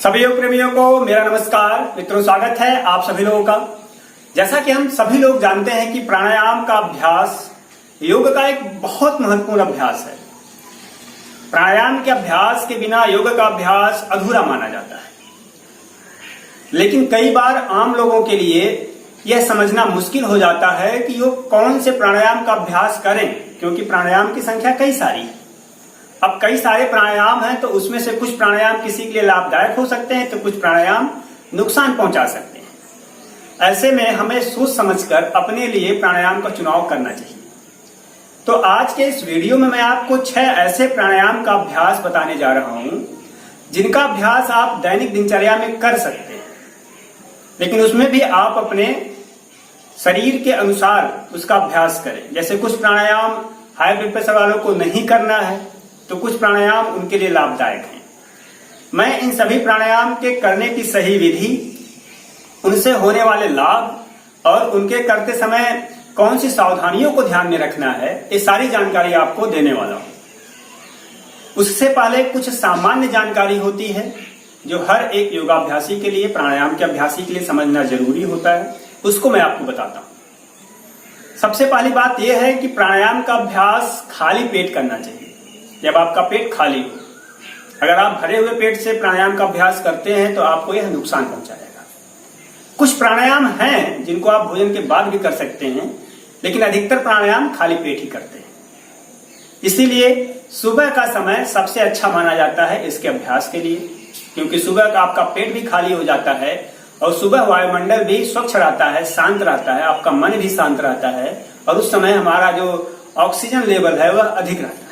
सभी योग प्रेमियों को मेरा नमस्कार। मित्रों, स्वागत है आप सभी लोगों का। जैसा कि हम सभी लोग जानते हैं कि प्राणायाम का अभ्यास योग का एक बहुत महत्वपूर्ण अभ्यास है। प्राणायाम के अभ्यास के बिना योग का अभ्यास अधूरा माना जाता है। लेकिन कई बार आम लोगों के लिए यह समझना मुश्किल हो जाता है कि योग कौन से प्राणायाम का अभ्यास करें, क्योंकि प्राणायाम की संख्या कई सारी है। अब कई सारे प्राणायाम हैं तो उसमें से कुछ प्राणायाम किसी के लिए लाभदायक हो सकते हैं तो कुछ प्राणायाम नुकसान पहुंचा सकते हैं। ऐसे में हमें सोच समझकर अपने लिए प्राणायाम का चुनाव करना चाहिए। तो आज के इस वीडियो में मैं आपको 6 ऐसे प्राणायाम का अभ्यास बताने जा रहा हूं जिनका अभ्यास आप दैनिक दिनचर्या में कर सकते हैं, लेकिन उसमें भी आप अपने शरीर के अनुसार उसका अभ्यास करें। जैसे कुछ प्राणायाम हाई ब्लड प्रेशर वालों को नहीं करना है तो कुछ प्राणायाम उनके लिए लाभदायक हैं। मैं इन सभी प्राणायाम के करने की सही विधि, उनसे होने वाले लाभ और उनके करते समय कौन सी सावधानियों को ध्यान में रखना है, ये सारी जानकारी आपको देने वाला हूं। उससे पहले कुछ सामान्य जानकारी होती है जो हर एक योगाभ्यासी के लिए, प्राणायाम के अभ्यासी के लिए समझना जरूरी होता है, उसको मैं आपको बताता हूं। सबसे पहली बात यह है कि प्राणायाम का अभ्यास खाली पेट करना चाहिए। जब आपका पेट खाली हो, अगर आप भरे हुए पेट से प्राणायाम का अभ्यास करते हैं तो आपको यह नुकसान पहुंचाएगा। कुछ प्राणायाम हैं जिनको आप भोजन के बाद भी कर सकते हैं, लेकिन अधिकतर प्राणायाम खाली पेट ही करते हैं। इसीलिए सुबह का समय सबसे अच्छा माना जाता है इसके अभ्यास के लिए, क्योंकि सुबह का आपका पेट भी खाली हो जाता है और सुबह वायुमंडल भी स्वच्छ रहता है, शांत रहता है, आपका मन भी शांत रहता है और उस समय हमारा जो ऑक्सीजन लेवल है वह अधिक रहता है।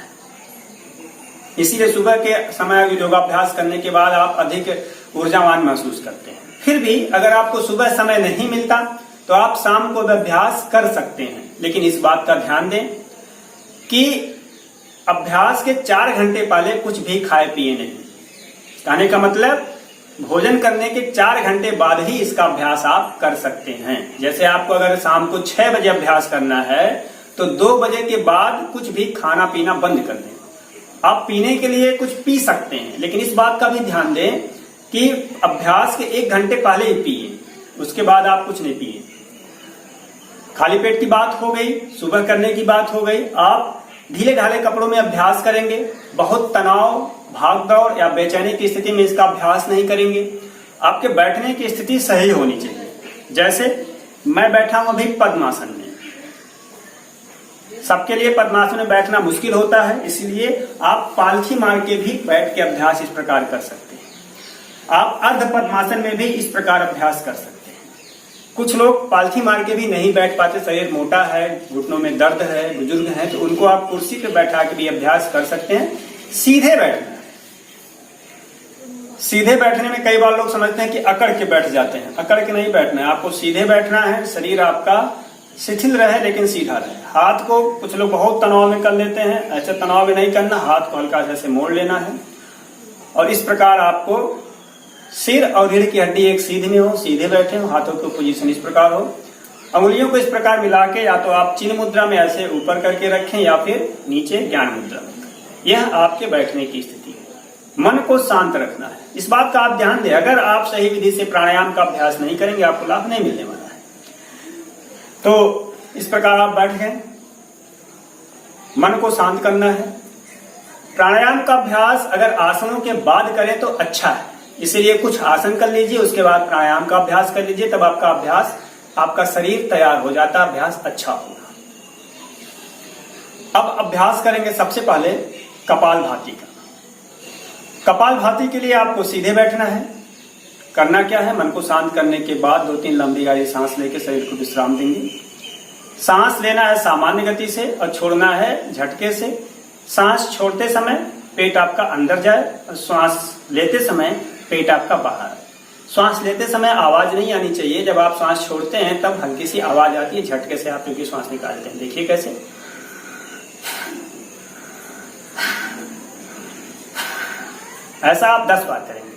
इसीलिए सुबह के समय योगाभ्यास करने के बाद आप अधिक ऊर्जावान महसूस करते हैं। फिर भी अगर आपको सुबह समय नहीं मिलता तो आप शाम को अभ्यास कर सकते हैं, लेकिन इस बात का ध्यान दें कि अभ्यास के 4 घंटे पहले कुछ भी खाए पिए नहीं। कहने का मतलब भोजन करने के 4 घंटे बाद ही इसका अभ्यास आप कर सकते हैं। जैसे आपको अगर शाम को 6 बजे अभ्यास करना है तो 2 बजे के बाद कुछ भी खाना पीना बंद कर दें। आप पीने के लिए कुछ पी सकते हैं, लेकिन इस बात का भी ध्यान दें कि अभ्यास के 1 घंटे पहले ही पिए, उसके बाद आप कुछ नहीं पिए। खाली पेट की बात हो गई, सुबह करने की बात हो गई। आप ढीले ढाले कपड़ों में अभ्यास करेंगे, बहुत तनाव, भागदौड़ या बेचैनी की स्थिति में इसका अभ्यास नहीं करेंगे। आपके बैठने की स्थिति सही होनी चाहिए। जैसे मैं बैठा हूं अभी पद्मासन में। सबके लिए पद्मासन में बैठना मुश्किल होता है, इसलिए आप पालथी मार के भी बैठ के अभ्यास इस प्रकार कर सकते हैं। आप अर्ध पद्मासन में भी इस प्रकार अभ्यास कर सकते हैं। कुछ लोग पालथी मार के भी नहीं बैठ पाते, शरीर मोटा है, घुटनों में दर्द है, बुजुर्ग हैं, तो उनको आप कुर्सी पे बैठा के भी अभ्यास कर सकते हैं। सीधे बैठना है। सीधे बैठने में कई बार लोग समझते हैं कि अकड़ के बैठ जाते हैं। अकड़ के नहीं बैठना है, आपको सीधे बैठना है। शरीर आपका शिथिल रहे लेकिन सीधा रहे। हाथ को कुछ लोग बहुत तनाव में कर लेते हैं, ऐसे तनाव में नहीं करना। हाथ को हल्का से मोड़ लेना है और इस प्रकार आपको सिर और रीढ़ की हड्डी एक सीध में हो, सीधे बैठे हो, हाथों की पोजीशन इस प्रकार हो। अंगुलियों को इस प्रकार मिला के या तो आप चिन्ह मुद्रा में ऐसे ऊपर करके रखें या फिर नीचे ज्ञान मुद्रा में। यह आपके बैठने की स्थिति है। मन को शांत रखना है, इस बात का आप ध्यान दें। अगर आप सही विधि से प्राणायाम का अभ्यास नहीं करेंगे आपको लाभ नहीं मिलने वाला है। तो इस प्रकार आप बैठ गए, मन को शांत करना है। प्राणायाम का अभ्यास अगर आसनों के बाद करें तो अच्छा है, इसीलिए कुछ आसन कर लीजिए, उसके बाद प्राणायाम का अभ्यास कर लीजिए, तब आपका अभ्यास, आपका शरीर तैयार हो जाता है, अभ्यास अच्छा होगा। अब अभ्यास करेंगे सबसे पहले कपालभाति का। कपालभाति के लिए आपको सीधे बैठना है। करना क्या है, मन को शांत करने के बाद 2-3 लंबी गहरी सांस लेकर शरीर को विश्राम देंगे। सांस लेना है सामान्य गति से और छोड़ना है झटके से। सांस छोड़ते समय पेट आपका अंदर जाए और श्वास लेते समय पेट आपका बाहर। श्वास लेते समय आवाज नहीं आनी चाहिए। जब आप सांस छोड़ते हैं तब हल्की सी आवाज आती है, झटके से आप क्योंकि श्वास निकालते हैं। देखिए कैसे। ऐसा आप 10 बार करेंगे।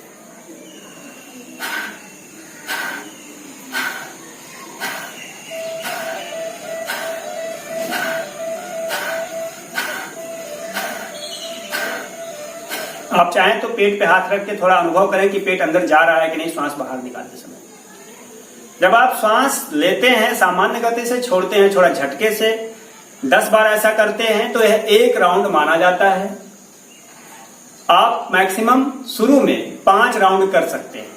आप चाहें तो पेट पे हाथ रख के थोड़ा अनुभव करें कि पेट अंदर जा रहा है कि नहीं श्वास बाहर निकालते समय। जब आप श्वास लेते हैं सामान्य गति से, छोड़ते हैं थोड़ा झटके से, 10 बार ऐसा करते हैं तो यह 1 राउंड माना जाता है। आप मैक्सिमम शुरू में 5 राउंड कर सकते हैं।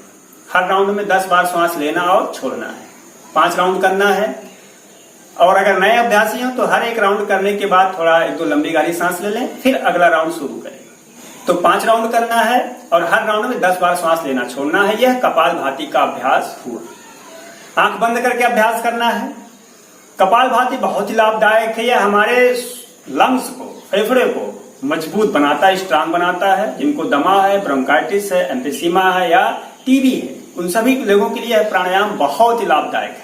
हर राउंड में 10 बार श्वास लेना और छोड़ना है, 5 राउंड करना है। और अगर नए अभ्यासी हो तो हर एक राउंड करने के बाद थोड़ा 1-2 लंबी गहरी सांस ले लें, फिर अगला राउंड शुरू करें। तो 5 राउंड करना है और हर राउंड में 10 बार श्वास लेना छोड़ना है। यह कपालभाति का अभ्यास हुआ। आंख बंद करके अभ्यास करना है। कपालभाति बहुत ही लाभदायक है। यह हमारे लंग्स को, फेफड़े को मजबूत बनाता है, स्ट्रांग बनाता है। जिनको दमा है, ब्रोंकाइटिस है, एम्फिसीमा है या टीबी है, उन सभी लोगों के लिए यह प्राणायाम बहुत ही लाभदायक है।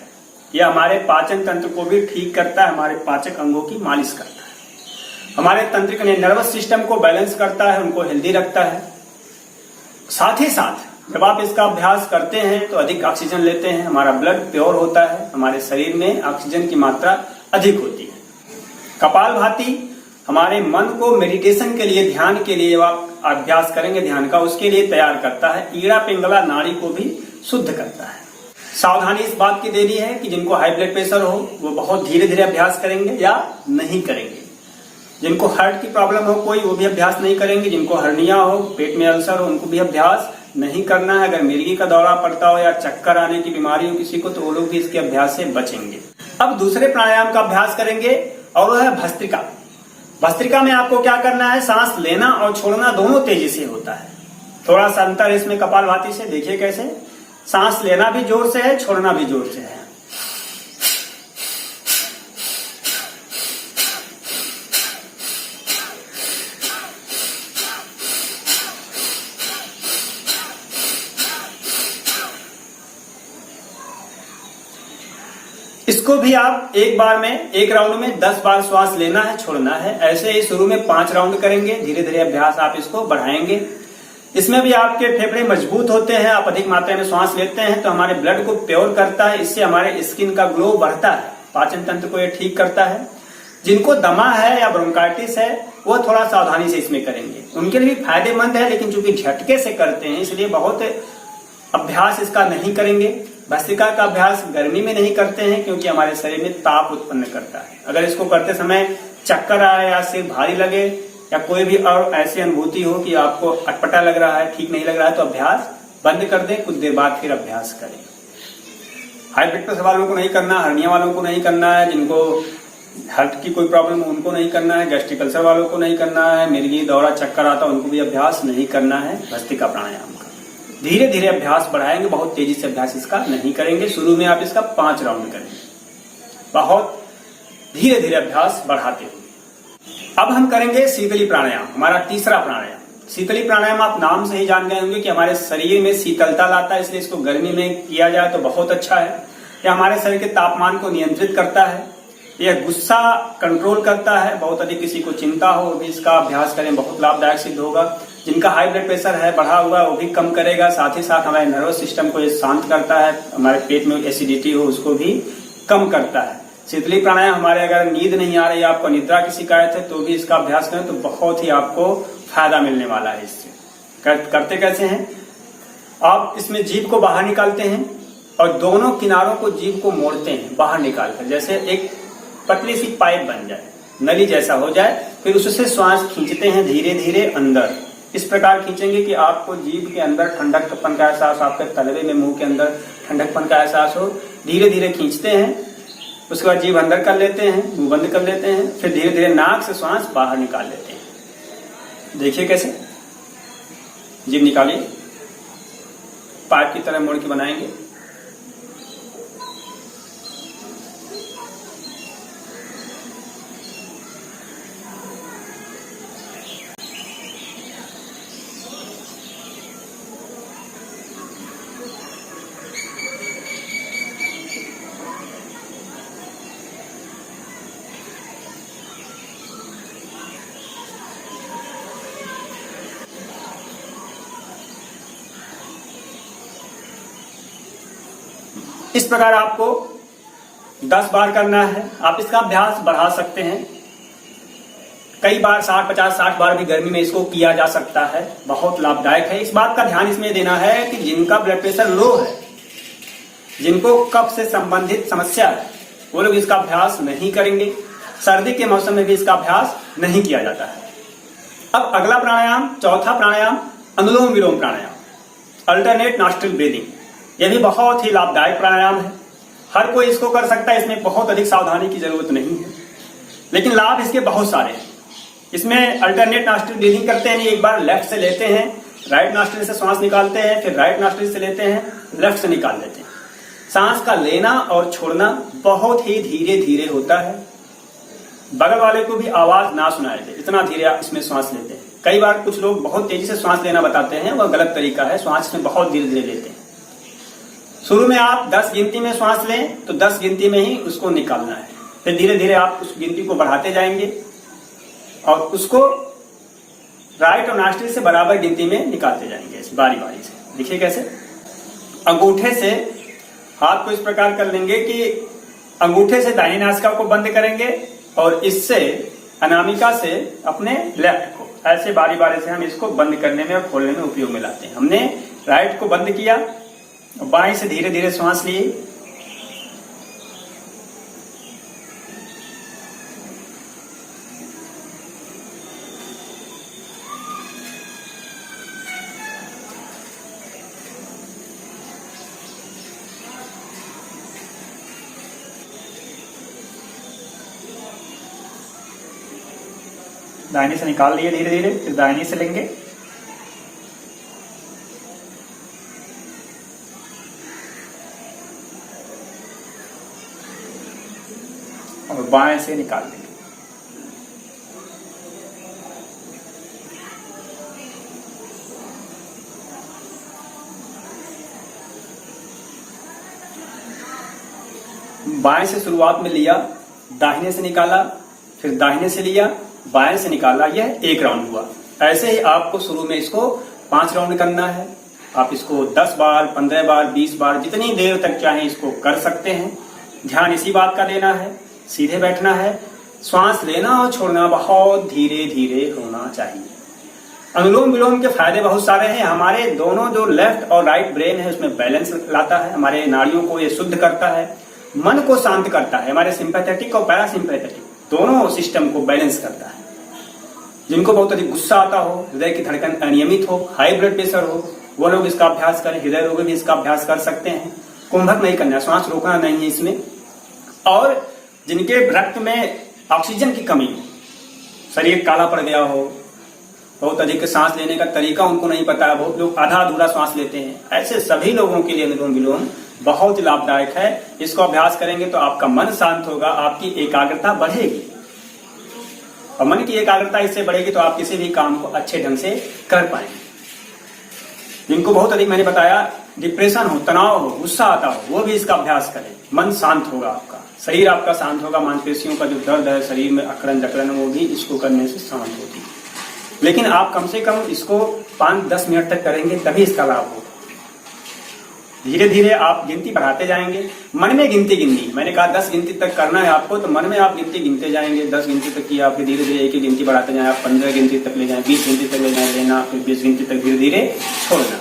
यह हमारे पाचन तंत्र को भी ठीक करता है, हमारे पाचक अंगों की मालिश करता है, हमारे तंत्रिक नर्वस सिस्टम को बैलेंस करता है, उनको हेल्दी रखता है। साथ ही साथ जब आप इसका अभ्यास करते हैं तो अधिक ऑक्सीजन लेते हैं, हमारा ब्लड प्योर होता है, हमारे शरीर में ऑक्सीजन की मात्रा अधिक होती है। कपालभाति हमारे मन को मेडिटेशन के लिए, ध्यान के लिए, जब आप अभ्यास करेंगे ध्यान का, उसके लिए तैयार करता है। ईड़ा पिंगला नाड़ी को भी शुद्ध करता है। सावधानी इस बात की देनी है कि जिनको हाई ब्लड प्रेशर हो वो बहुत धीरे धीरे अभ्यास करेंगे या नहीं करेंगे। जिनको हार्ट की प्रॉब्लम हो कोई, वो भी अभ्यास नहीं करेंगे। जिनको हर्निया हो, पेट में अल्सर हो, उनको भी अभ्यास नहीं करना है। अगर मिर्गी का दौरा पड़ता हो या चक्कर आने की बीमारी हो किसी को, तो वो लोग भी इसके अभ्यास से बचेंगे। अब दूसरे प्राणायाम का अभ्यास करेंगे और वह है भस्त्रिका। भस्त्रिका में आपको क्या करना है, सांस लेना और छोड़ना दोनों तेजी से होता है। थोड़ा सा अंतर इसमें कपालभाति से, देखिए कैसे। सांस लेना भी जोर से है, छोड़ना भी जोर से है। इसको भी आप एक बार में, एक राउंड में 10 बार श्वास लेना है, छोड़ना है। ऐसे ही शुरू में 5 राउंड करेंगे, धीरे धीरे अभ्यास आप इसको बढ़ाएंगे। इसमें भी आपके फेफड़े मजबूत होते हैं। आप अधिक मात्रा में श्वास लेते हैं तो हमारे ब्लड को प्योर करता है, इससे हमारे स्किन का ग्लो बढ़ता है, पाचन तंत्र को ये ठीक करता है। जिनको दमा है या ब्रोंकाइटिस है वो थोड़ा सावधानी से इसमें करेंगे, उनके लिए भी फायदेमंद है, लेकिन चूंकि झटके से करते हैं इसलिए बहुत अभ्यास इसका नहीं करेंगे। भस्त्रिका का अभ्यास गर्मी में नहीं करते हैं क्योंकि हमारे शरीर में ताप उत्पन्न करता है। अगर इसको करते समय चक्कर आए या सिर भारी लगे या कोई भी और ऐसी अनुभूति हो कि आपको अटपटा लग रहा है, ठीक नहीं लग रहा है, तो अभ्यास बंद कर दें, कुछ देर बाद फिर अभ्यास करें। हाई ब्लड प्रेशर वालों को नहीं करना, हर्निया वालों को नहीं करना है, जिनको हार्ट की कोई प्रॉब्लम हो उनको नहीं करना है, गैस्ट्रिक अल्सर वालों को नहीं करना है, मिर्गी दौरा चक्कर आता उनको भी अभ्यास नहीं करना है भस्त्रिका प्राणायाम का। धीरे धीरे अभ्यास बढ़ाएंगे, बहुत तेजी से अभ्यास इसका नहीं करेंगे। शुरू में आप इसका 5 राउंड करेंगे, बहुत धीरे धीरे अभ्यास बढ़ाते हुए। अब हम करेंगे शीतली प्राणायाम, हमारा तीसरा प्राणायाम। शीतली प्राणायाम आप नाम से ही जान गए होंगे कि हमारे शरीर में शीतलता लाता है, इसलिए इसको गर्मी में किया जाए तो बहुत अच्छा है। यह हमारे शरीर के तापमान को नियंत्रित करता है, यह गुस्सा कंट्रोल करता है। बहुत अधिक किसी को चिंता हो वो भी इसका अभ्यास करें, बहुत लाभदायक सिद्ध होगा। जिनका हाई ब्लड प्रेशर है बढ़ा हुआ वो भी कम करेगा, साथ ही साथ हमारे नर्वस सिस्टम को ये शांत करता है, हमारे पेट में एसिडिटी हो उसको भी कम करता है। शीतली प्राणायाम हमारे अगर नींद नहीं आ रही, आपको निद्रा की शिकायत है तो भी इसका अभ्यास करें तो बहुत ही आपको फायदा मिलने वाला है इससे। करते कैसे हैं, आप इसमें जीभ को बाहर निकालते हैं और दोनों किनारों को जीभ को मोड़ते हैं बाहर निकालकर, जैसे एक पतली सी पाइप बन जाए, नली जैसा हो जाए। फिर उससे श्वास खींचते हैं धीरे धीरे अंदर। इस प्रकार खींचेंगे कि आपको जीभ के अंदर ठंडकपन का एहसास, आपके तलवे में, मुंह के अंदर ठंडकपन का एहसास हो। धीरे धीरे खींचते हैं, उसके बाद जीभ अंदर कर लेते हैं, मुंह बंद कर लेते हैं, फिर धीरे धीरे नाक से श्वास बाहर निकाल लेते हैं। देखिए कैसे, जीभ निकालिए, पाइप की तरह मोड़ के बनाएंगे। इस प्रकार आपको 10 बार करना है। आप इसका अभ्यास बढ़ा सकते हैं। कई बार 60 बार भी गर्मी में इसको किया जा सकता है, बहुत लाभदायक है। इस बात का ध्यान इसमें देना है कि जिनका ब्लड प्रेशर लो है, जिनको कफ से संबंधित समस्या है, वो लोग इसका अभ्यास नहीं करेंगे। सर्दी के मौसम में भी इसका अभ्यास नहीं किया जाता है। अब अगला प्राणायाम, चौथा प्राणायाम, अनुलोम विलोम प्राणायाम, अल्टरनेट नॉस्ट्रिल ब्रीदिंग। यह भी बहुत ही लाभदायक प्राणायाम है, हर कोई इसको कर सकता है, इसमें बहुत अधिक सावधानी की जरूरत नहीं है, लेकिन लाभ इसके बहुत सारे हैं। इसमें अल्टरनेट नॉस्ट्रिल ब्रीदिंग करते हैं, एक बार लेफ्ट से लेते हैं, राइट नॉस्ट्रिल से सांस निकालते हैं, फिर राइट नॉस्ट्रिल से लेते हैं, लेफ्ट से निकाल लेते हैं। सांस का लेना और छोड़ना बहुत ही धीरे धीरे होता है, बगल वाले को भी आवाज ना सुनाई दे, इतना धीरे आप इसमें सांस लेते हैं। कई बार कुछ लोग बहुत तेजी से सांस लेना बताते हैं, वह गलत तरीका है, सांस में बहुत धीरे धीरे लेते हैं। शुरू में आप 10 गिनती में सांस लें तो 10 गिनती में ही उसको निकालना है, फिर धीरे धीरे आप उस गिनती को बढ़ाते जाएंगे और उसको राइट और नॉस्ट्रिल से बराबर गिनती में निकालते जाएंगे, बारी बारी से। देखिए कैसे, अंगूठे से हाथ को इस प्रकार कर लेंगे कि अंगूठे से दाहिनी नासिका को बंद करेंगे और इससे अनामिका से अपने लेफ्ट को ऐसे बारी बारी से हम इसको बंद करने में और खोलने में उपयोग में लाते हैं। हमने राइट को बंद किया, बाएं से धीरे धीरे सांस लिए, दाहिने से निकाल लिए धीरे धीरे, फिर दाहिने से लेंगे, और बाएं से निकाल देंगे। बाएं से शुरुआत में लिया, दाहिने से निकाला, फिर दाहिने से लिया, बाएं से निकाला, यह एक राउंड हुआ। ऐसे ही आपको शुरू में इसको 5 राउंड करना है। आप इसको 10 बार, 15 बार, 20 बार, जितनी देर तक चाहे इसको कर सकते हैं। ध्यान इसी बात का देना है, सीधे बैठना है, श्वास लेना और छोड़ना बहुत धीरे धीरे होना चाहिए। अनुलोम विलोम के फायदे बहुत सारे हैं। हमारे दोनों जो लेफ्ट और राइट ब्रेन है उसमें बैलेंस लाता है, हमारे नाड़ियों को ये शुद्ध करता है, मन को शांत करता है, हमारे सिंपैथेटिक और पैरासिम्पैथेटिक दोनों सिस्टम को बैलेंस करता है। जिनको बहुत अधिक गुस्सा आता हो, हृदय की धड़कन अनियमित हो, हाई ब्लड प्रेशर हो, वो लोग इसका अभ्यास करें। हृदय रोगी भी इसका अभ्यास कर सकते हैं। कुंभक नहीं करना, श्वास रोकना नहीं है इसमें। और जिनके रक्त में ऑक्सीजन की कमी हो, शरीर काला पड़ गया हो, बहुत अधिक सांस लेने का तरीका उनको नहीं पता है, बहुत लोग आधा अधूरा सांस लेते हैं, ऐसे सभी लोगों के लिए अनुलोम विलोम बहुत ही लाभदायक है। इसको अभ्यास करेंगे तो आपका मन शांत होगा, आपकी एकाग्रता बढ़ेगी, और मन की एकाग्रता इससे बढ़ेगी तो आप किसी भी काम को अच्छे ढंग से कर पाएंगे। जिनको बहुत अधिक मैंने बताया डिप्रेशन हो, तनाव हो, गुस्सा आता हो, वो भी इसका अभ्यास करें। मन शांत होगा, आपका शरीर आपका शांत होगा, मांसपेशियों का जो दर्द है शरीर में अकड़न जकड़न वो भी इसको करने से शांत होती है। लेकिन आप कम से कम इसको 5-10 मिनट तक करेंगे तभी इसका लाभ होगा। धीरे धीरे आप गिनती बढ़ाते जाएंगे, मन में गिनती गिननी। मैंने कहा 10 गिनती तक करना है आपको, तो मन में आप गिनती गिनते जाएंगे। 10 गिनती तक किया, फिर धीरे धीरे एक ही गिनती बढ़ाते जाए, आप 15 गिनती तक ले जाए, 20 गिनती तक ले जाए, लेना, फिर 20 गिनती तक धीरे धीरे छोड़ना।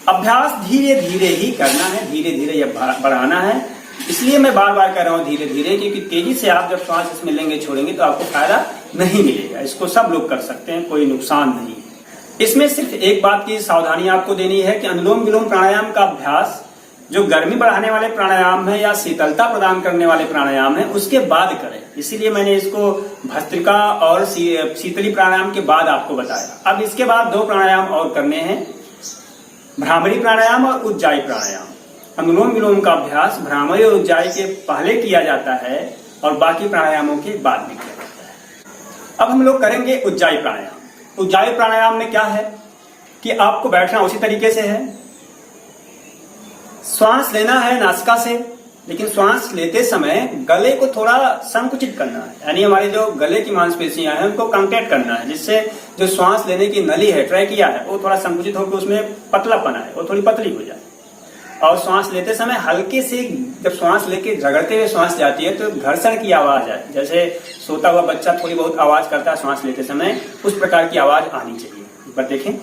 अभ्यास धीरे धीरे ही करना है, धीरे धीरे यह बढ़ाना है। इसलिए मैं बार बार कह रहा हूँ धीरे धीरे, क्योंकि तेजी से आप जब श्वास इसमें लेंगे छोड़ेंगे तो आपको फायदा नहीं मिलेगा। इसको सब लोग कर सकते हैं, कोई नुकसान नहीं है। इसमें सिर्फ एक बात की सावधानी आपको देनी है कि अनुलोम विलोम प्राणायाम का अभ्यास जो गर्मी बढ़ाने वाले प्राणायाम है या शीतलता प्रदान करने वाले प्राणायाम है उसके बाद करें। इसीलिए मैंने इसको भस्त्रिका और शीतली प्राणायाम के बाद आपको बताया। अब इसके बाद 2 प्राणायाम और करने हैं, भ्रामरी प्राणायाम और उज्जाई प्राणायाम। अनुलोम विलोम का अभ्यास भ्रामरी और उज्जाई के पहले किया जाता है और बाकी प्राणायामों के बाद में किया जाता है। अब हम लोग करेंगे उज्जाई प्राणायाम। उज्जाई प्राणायाम में क्या है कि आपको बैठना उसी तरीके से है, श्वास लेना है नासिका से, लेकिन श्वास लेते समय गले को थोड़ा संकुचित करना है, यानी हमारे जो गले की मांसपेशियां हैं उनको कॉन्ट्रैक्ट करना है, जिससे जो श्वास लेने की नली है, ट्रैकिया है, वो थोड़ा संकुचित होकर उसमें पतलापन आए, वो थोड़ी पतली हो जाए। और श्वास लेते समय हल्के से, जब श्वास लेके रगड़ते हुए श्वास जाती है तो घर्षण की आवाज आए, जैसे सोता हुआ बच्चा थोड़ी बहुत आवाज करता है श्वास लेते समय, उस प्रकार की आवाज आनी चाहिए। एक बार देखें।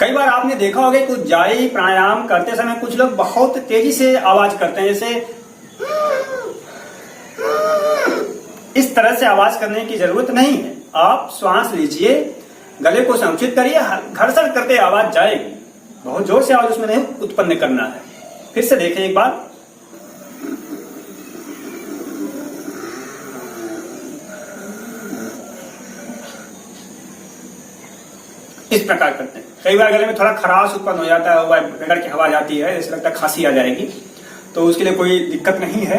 कई बार आपने देखा होगा कि उज्जाई प्राणायाम करते समय कुछ लोग बहुत तेजी से आवाज करते हैं, जैसे इस तरह से आवाज करने की जरूरत नहीं है। आप श्वास लीजिए, गले को संकुचित करिए, घर्षण करते आवाज जाएगी, बहुत जोर से आवाज उसमें नहीं उत्पन्न करना है। फिर से देखें एक बार। इस प्रकार करते हैं। कई बार गले में थोड़ा खराश उत्पन्न हो जाता है, रगड़ की आवाज आती है, ऐसा लगता है खांसी आ जाएगी, तो उसके लिए कोई दिक्कत नहीं है।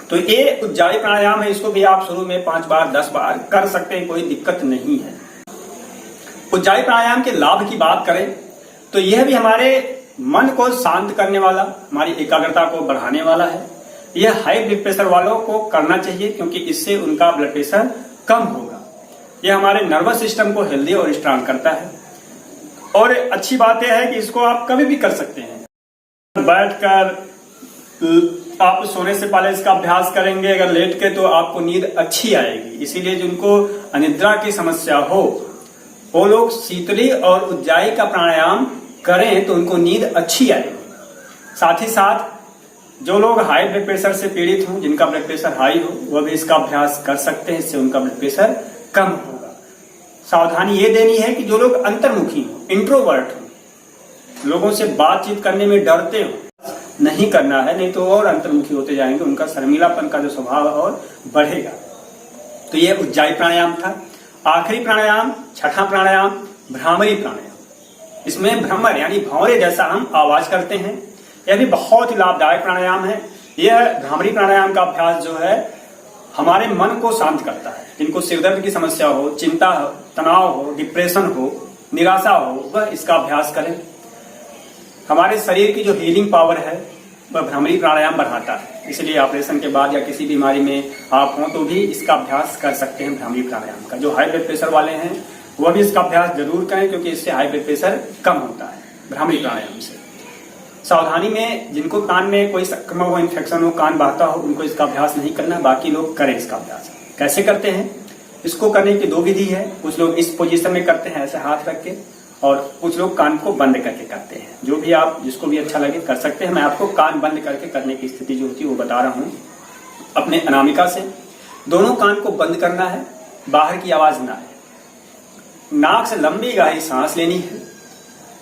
तो ये उज्जाई प्राणायाम है, इसको भी आप शुरू में 5 बार 10 बार कर सकते हैं, कोई दिक्कत नहीं है। उज्जाई प्राणायाम के लाभ की बात करें तो यह भी हमारे मन को शांत करने वाला, हमारी एकाग्रता को बढ़ाने वाला है। यह हाई ब्लड प्रेशर वालों को करना चाहिए क्योंकि इससे उनका ब्लड प्रेशर कम होगा। यह हमारे नर्वस सिस्टम को हेल्दी और स्ट्रांग करता है। और अच्छी बात यह है कि इसको आप कभी भी कर सकते हैं। बैठकर आप सोने से पहले इसका अभ्यास करेंगे, अगर लेट के तो आपको नींद अच्छी आएगी। इसीलिए जिनको अनिद्रा की समस्या हो वो लोग शीतली और उज्जाई का प्राणायाम करें तो उनको नींद अच्छी आएगी। साथ ही साथ जो लोग हाई ब्लड प्रेशर से पीड़ित हों, जिनका ब्लड प्रेशर हाई हो, वह भी इसका अभ्यास कर सकते हैं, इससे उनका ब्लड प्रेशर कम होगा। सावधानी ये देनी है कि जो लोग अंतर्मुखी हो, इंट्रोवर्ट हो, लोगों से बातचीत करने में डरते हो, नहीं करना है, नहीं तो और अंतर्मुखी होते जाएंगे, उनका शर्मिलापन का जो स्वभाव और बढ़ेगा। तो यह उज्जाई प्राणायाम था। आखिरी प्राणायाम, छठा प्राणायाम, भ्रामरी प्राणायाम। इसमें भ्रमर यानी भंवरे जैसा हम आवाज करते हैं। यह भी बहुत ही लाभदायक प्राणायाम है। यह भ्रामरी प्राणायाम का अभ्यास जो है हमारे मन को शांत करता है। जिनको सिरदर्द की समस्या हो, चिंता हो, तनाव हो, डिप्रेशन हो, निराशा हो, वह इसका अभ्यास करें। हमारे शरीर की जो हीलिंग पावर है वह भ्रामरी प्राणायाम बढ़ाता है। इसलिए ऑपरेशन के बाद या किसी बीमारी में आप हों तो भी इसका अभ्यास कर सकते हैं भ्रामरी प्राणायाम का। जो हाई ब्लड प्रेशर वाले हैं वह भी इसका अभ्यास जरूर करें क्योंकि इससे हाई ब्लड प्रेशर कम होता है भ्रामरी प्राणायाम से। सावधानी में जिनको कान में कोई संक्रमण हो, इन्फेक्शन हो, कान बहता हो, उनको इसका अभ्यास नहीं करना, बाकी लोग करें इसका अभ्यास। कैसे करते हैं? इसको करने की 2 विधि है। कुछ लोग इस पोजीशन में करते हैं ऐसे हाथ रख के, और कुछ लोग कान को बंद करके करते हैं। जो भी आप, जिसको भी अच्छा लगे कर सकते हैं। मैं आपको कान बंद करके करने की स्थिति जो होती है वो बता रहा हूं। अपने अनामिका से दोनों कान को बंद करना है, बाहर की आवाज ना आए। नाक से लंबी गहरी सांस लेनी है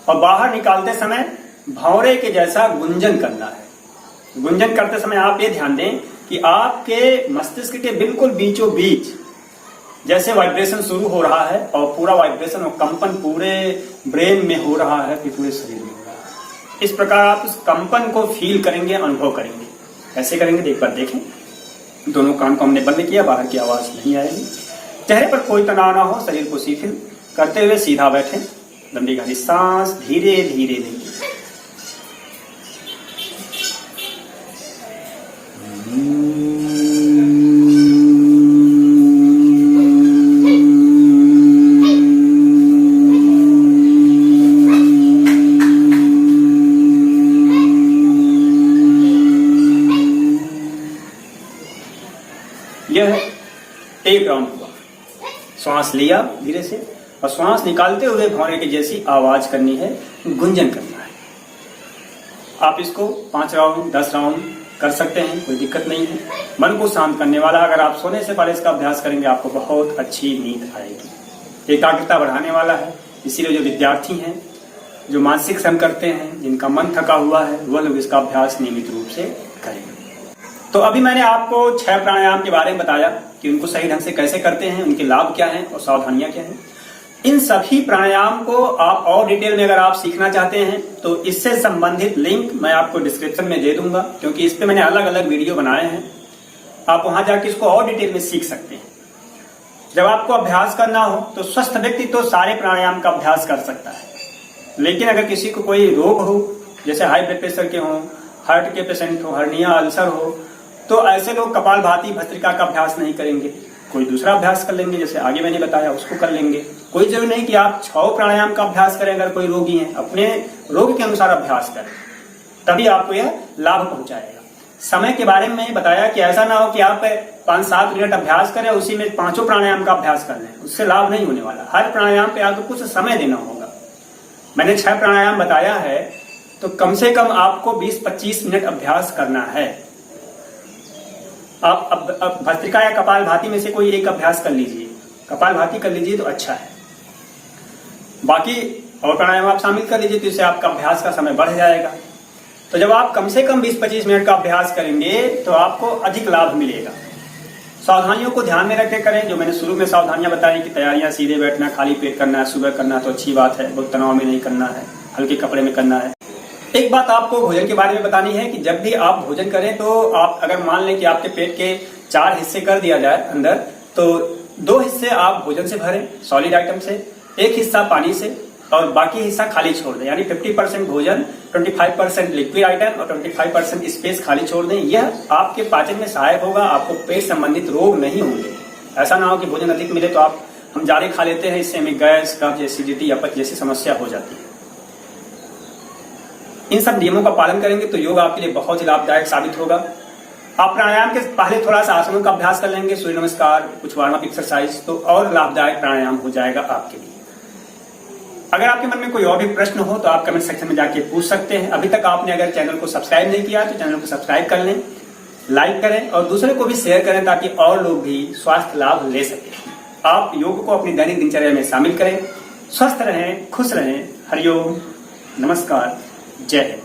और बाहर निकालते समय भंवरे के जैसा गुंजन करना है। गुंजन करते समय आप ये ध्यान दें कि आपके मस्तिष्क के बिल्कुल बीचों बीच जैसे वाइब्रेशन शुरू हो रहा है और पूरा वाइब्रेशन और कंपन पूरे ब्रेन में हो रहा है, फिर पूरे शरीर में हो रहा है। इस प्रकार आप उस कंपन को फील करेंगे, अनुभव करेंगे। कैसे करेंगे एक बार देखें। दोनों कान को हमने बंद किया, बाहर की आवाज नहीं आएगी। चेहरे पर कोई तनाव ना हो, शरीर को शिथिल करते हुए सीधा बैठे, लंबी गहरी सांस धीरे धीरे लेंगे। यह एक राउंड हुआ। श्वास लिया धीरे से और श्वास निकालते हुए भौरे की जैसी आवाज करनी है, गुंजन करना है। आप इसको 5 राउंड 10 राउंड कर सकते हैं, कोई दिक्कत नहीं है। मन को शांत करने वाला, अगर आप सोने से पहले इसका अभ्यास करेंगे आपको बहुत अच्छी नींद आएगी। एकाग्रता बढ़ाने वाला है। इसीलिए जो विद्यार्थी हैं, जो मानसिक श्रम करते हैं, जिनका मन थका हुआ है, वह लोग इसका अभ्यास नियमित रूप से करेंगे। तो अभी मैंने आपको 6 प्राणायाम के बारे में बताया कि उनको सही ढंग से कैसे करते हैं, उनके लाभ क्या हैं और सावधानियां क्या हैं। इन सभी प्राणायाम को आप और डिटेल में अगर आप सीखना चाहते हैं तो इससे संबंधित लिंक मैं आपको डिस्क्रिप्शन में दे दूंगा, क्योंकि इस पे मैंने अलग अलग वीडियो बनाए हैं। आप वहां जाके इसको और डिटेल में सीख सकते हैं। जब आपको अभ्यास करना हो तो स्वस्थ व्यक्ति तो सारे प्राणायाम का अभ्यास कर सकता है, लेकिन अगर किसी को कोई रोग हो, जैसे हाई ब्लड प्रेशर के हों, हार्ट के पेशेंट हो, हर्निया, अल्सर हो, तो ऐसे लोग कपालभाति भस्त्रिका का अभ्यास नहीं करेंगे, कोई दूसरा अभ्यास कर लेंगे, जैसे आगे मैंने बताया उसको कर लेंगे। कोई जरूरी नहीं कि आप 6 प्राणायाम का अभ्यास करें। अगर कोई रोगी है, अपने रोग के अनुसार अभ्यास करें, तभी आपको यह लाभ पहुंचाएगा। समय के बारे में बताया कि ऐसा ना हो कि आप 5-7 मिनट अभ्यास करें, उसी में 5 प्राणायाम का अभ्यास कर लें, उससे लाभ नहीं होने वाला। हर प्राणायाम पे आपको कुछ समय देना होगा। मैंने 6 प्राणायाम बताया है, तो कम से कम आपको 20-25 मिनट अभ्यास करना है। आप अब भस्त्रिका या कपालभाति में से कोई एक अभ्यास कर लीजिए, कपालभाति कर लीजिए तो अच्छा है। बाकी और प्राणायाम आप शामिल कर लीजिए, तो इससे आपका अभ्यास का समय बढ़ जाएगा। तो जब आप कम से कम 20-25 मिनट का अभ्यास करेंगे तो आपको अधिक लाभ मिलेगा। सावधानियों को ध्यान में रख के करें, जो मैंने शुरू में सावधानियां बताई कि तैयारियां, सीधे बैठना, खाली पेट करना है, सुबह करना तो अच्छी बात है, बहुत तनाव में नहीं करना है, हल्के कपड़े में करना है। एक बात आपको भोजन के बारे में बतानी है कि जब भी आप भोजन करें तो आप अगर मान लें कि आपके पेट के 4 हिस्से कर दिया जाए अंदर, तो 2 हिस्से आप भोजन से भरें, सॉलिड आइटम से, 1 हिस्सा पानी से और बाकी हिस्सा खाली छोड़ दें। यानी 50% भोजन, 25% लिक्विड आइटम और 25% स्पेस खाली छोड़ दें। यह आपके पाचन में सहायक होगा, आपको पेट संबंधित रोग नहीं होंगे। ऐसा ना हो कि भोजन अधिक मिले तो हम ज्यादा खा लेते हैं, इससे हमें गैस, कब्ज, एसिडिटी, अपच जैसी समस्या हो जाती है। इन सब नियमों का पालन करेंगे तो योग आपके लिए बहुत ही लाभदायक साबित होगा। आप प्राणायाम के पहले थोड़ा सा आसनों का अभ्यास कर लेंगे, सूर्य नमस्कार, कुछ वार्म अप एक्सरसाइज, तो और लाभदायक प्राणायाम हो जाएगा आपके लिए। अगर आपके मन में कोई और भी प्रश्न हो तो आप कमेंट सेक्शन में जाके पूछ सकते हैं। अभी तक आपने अगर चैनल को सब्सक्राइब नहीं किया तो चैनल को सब्सक्राइब कर लें, लाइक करें और दूसरे को भी शेयर करें, ताकि और लोग भी स्वास्थ्य लाभ ले सकें। आप योग को अपनी दैनिक दिनचर्या में शामिल करें। स्वस्थ रहें, खुश रहें। हरिओम, नमस्कार, जय हिंद।